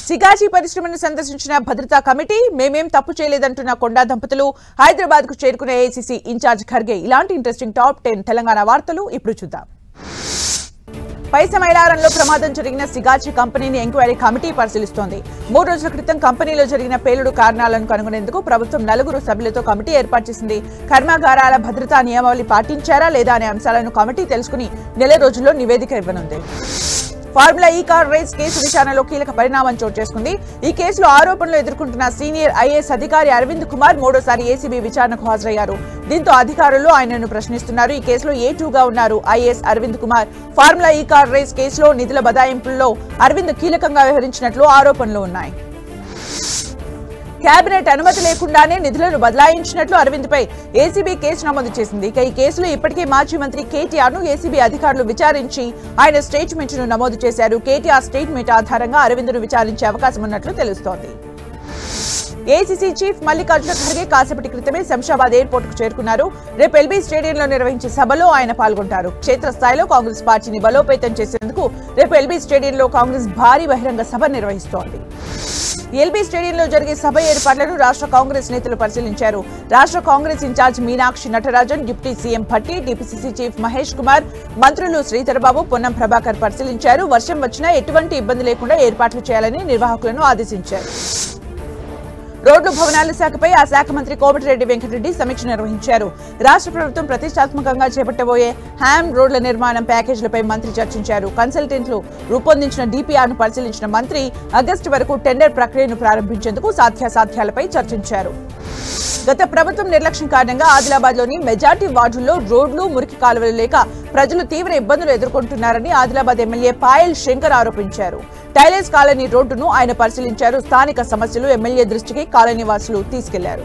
సిగాచి పరిశ్రమను సందర్శించిన భద్రతా కమిటీ మేమేం తప్పు చేయలేదంటున్న కొండా దంపతులు హైదరాబాద్ కు చేరుకున్న ఏఐసీసీ ఇన్ఛార్జ్ ఖర్గే ఇలాంటి ఇంట్రెస్టింగ్ టాప్ 10 తెలంగాణ వార్తలు ఇప్పుడు చూద్దాం. పైసమైలారంలో ప్రమాదం జరిగిన సిగాచి కంపెనీని ఎంక్వైరీ కమిటీ పరిశీలిస్తోంది. 3 రోజుల క్రితం కంపెనీలో జరిగిన పేలుడు కారణాలను కనుగొనేందుకు ప్రభుత్వం 4 సభ్యులతో కమిటీ ఏర్పాటు చేసింది. కర్మాగారాల భద్రతా నియమావళి పాటించారా లేదా అనే అంశాలను కమిటీ తెలుసుకుని నెల రోజుల్లో నివేదిక ఇవ్వనుంది. ఫార్ములా ఈ కార్ రేస్ కేసు విచారణలో కీలక పరిణామం చోటు చేసుకుంది. ఈ కేసులో ఆరోపణలు ఎదుర్కొంటున్న సీనియర్ ఐఏఎస్ అధికారి అరవింద్ కుమార్ మూడోసారి ఏసీబీ విచారణకు హాజరయ్యారు. దీంతో అధికారులు ఆయనను ప్రశ్నిస్తున్నారు. ఈ కేసులో A2గా ఉన్నారు ఐఏఎస్ అరవింద్ కుమార్. ఫార్ములా ఈ కార్ రేస్ కేసులో నిధుల బదాయింపుల్లో అరవింద్ కీలకంగా వ్యవహరించినట్లు ఆరోపణలు ఉన్నాయి. కేబినెట్ అనుమతి లేకుండానే నిధులను బదలాయించినట్లు అరవింద్ పై ఏసీబీ కేసు నమోదు చేసింది. ఇక ఈ కేసులో ఇప్పటికే మాజీ మంత్రి కేటీఆర్ ను ఏసీబీ అధికారులు విచారించి ఆయన స్టేట్మెంట్ ను నమోదు చేశారు. కేటీఆర్ స్టేట్మెంట్ ఆధారంగా అరవింద్ ను విచారించే అవకాశం ఉన్నట్లు తెలుస్తోంది. ఏఐసీసీ చీఫ్ మల్లికార్జున ఖర్గే కాసేపటి క్రితమే శంషాబాద్ ఎయిర్పోర్ట్ కు చేరుకున్నారు. రేపు ఎల్బీ స్టేడియంలో నిర్వహించే సభలో ఆయన పాల్గొంటారు. క్షేత్రస్థాయిలో కాంగ్రెస్ పార్టీని బలోపేతం చేసేందుకు రేపు ఎల్బీ స్టేడియంలో కాంగ్రెస్ భారీ బహిరంగ సభ నిర్వహిస్తోంది. ఎల్బీ స్టేడియంలో జరిగే సభ ఏర్పాట్లను రాష్ట్ర కాంగ్రెస్ నేతలు పరిశీలించారు. రాష్ట్ర Congress incharge Meenakshi Natarajan, deputy CM Bhatti, TPCC chief Mahesh Kumar, మంత్రులు శ్రీధర్బాబు, పొన్నం ప్రభాకర్ పరిశీలించారు. వర్షం వచ్చినా ఎటువంటి ఇబ్బంది లేకుండా ఏర్పాట్లు చేయాలని నిర్వాహకులను ఆదేశించారు. రోడ్లు భవనాల శాఖపై ఆ శాఖ మంత్రి కోమటిరెడ్డి వెంకటరెడ్డి సమీక్ష నిర్వహించారు. రాష్ట్ర ప్రభుత్వం ప్రతిష్టాత్మకంగా చేపట్టబోయే హ్యామ్ రోడ్ల నిర్మాణం ప్యాకేజీలపై మంత్రి చర్చించారు. కన్సల్టెంట్లు రూపొందించిన డీపీఆర్ను పరిశీలించిన మంత్రి ఆగస్టు వరకు టెండర్ ప్రక్రియను ప్రారంభించేందుకు సాధ్యాసాధ్యాలపై చర్చించారు. గత ప్రభుత్వం నిర్లక్ష్యం కారణంగా ఆదిలాబాద్లోని మెజార్టీ వార్డుల్లో రోడ్లు, మురికి కాలువలు లేక ప్రజలు తీవ్ర ఇబ్బందులు ఎదుర్కొంటున్నారని ఆదిలాబాద్ ఎమ్మెల్యే పాయల్ శంకర్ ఆరోపించారు. టైలర్స్ కాలనీ రోడ్డును ఆయన పరిశీలించారు. స్థానిక సమస్యలు ఎమ్మెల్యే దృష్టికి కాలనీ వాసులు తీసుకెళ్లారు.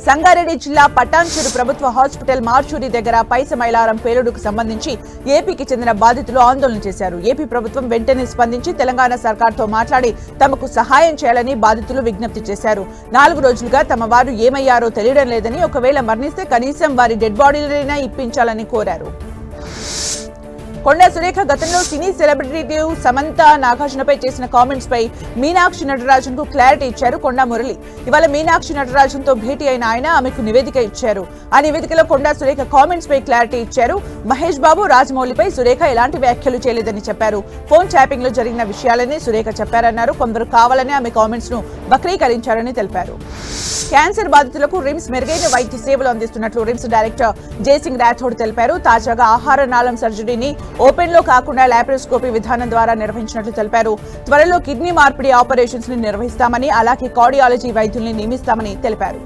సంగారెడ్డి జిల్లా పటాన్చెరు ప్రభుత్వ హాస్పిటల్ మార్చూరి దగ్గర పైసమైలారం పేలుడుకు సంబంధించి ఏపీకి చెందిన బాధితులు ఆందోళన చేశారు. ఏపీ ప్రభుత్వం వెంటనే స్పందించి తెలంగాణ సర్కార్తో మాట్లాడి తమకు సహాయం చేయాలని బాధితులు విజ్ఞప్తి చేశారు. 4 రోజులుగా తమ వారు ఏమయ్యారో తెలియడం లేదని, ఒకవేళ మరణిస్తే కనీసం వారి డెడ్ బాడీలైనా ఇప్పించాలని కోరారు. కొండా సురేఖ గతంలో సినీ సెలబ్రిటీలు సమంత, నాగార్జునపై చేసిన కామెంట్స్ పై మీనాక్షి నటరాజన్ కు క్లారిటీ ఇచ్చారు కొండా మురళి. ఇవాళ మీనాక్షి నటరాజన్ తో భేటీ అయిన ఆయన ఆమెకు నివేదిక ఇచ్చారు. ఆ నివేదికలో కొండా సురేఖ కామెంట్స్ పై క్లారిటీ ఇచ్చారు. మహేష్ బాబు, రాజమౌళిపై సురేఖ ఎలాంటి వ్యాఖ్యలు చేయలేదని చెప్పారు. ఫోన్ ట్యాపింగ్ లో జరిగిన విషయాలని సురేఖ చెప్పారన్నారు. కొందరు కావాలని ఆమె కామెంట్స్ ను వక్రీకరించారని తెలిపారు. క్యాన్సర్ బాధితులకు రిమ్స్ మెరుగైన వైద్య సేవలు అందిస్తున్నట్లు రిమ్స్ డైరెక్టర్ జయసింగ్ రాథోడ్ తెలిపారు. తాజాగా ఆహార నాళం సర్జరీని ఓపెన్ లో కాకుండా లాప్రోస్కోపీ విధానం ద్వారా నిర్వహించినట్లు తెలిపారు. త్వరలో కిడ్నీ మార్పిడి ఆపరేషన్స్ ని నిర్వహిస్తామని, అలాగే కార్డియాలజీ వైద్యుల్ని నియమిస్తామని తెలిపారు.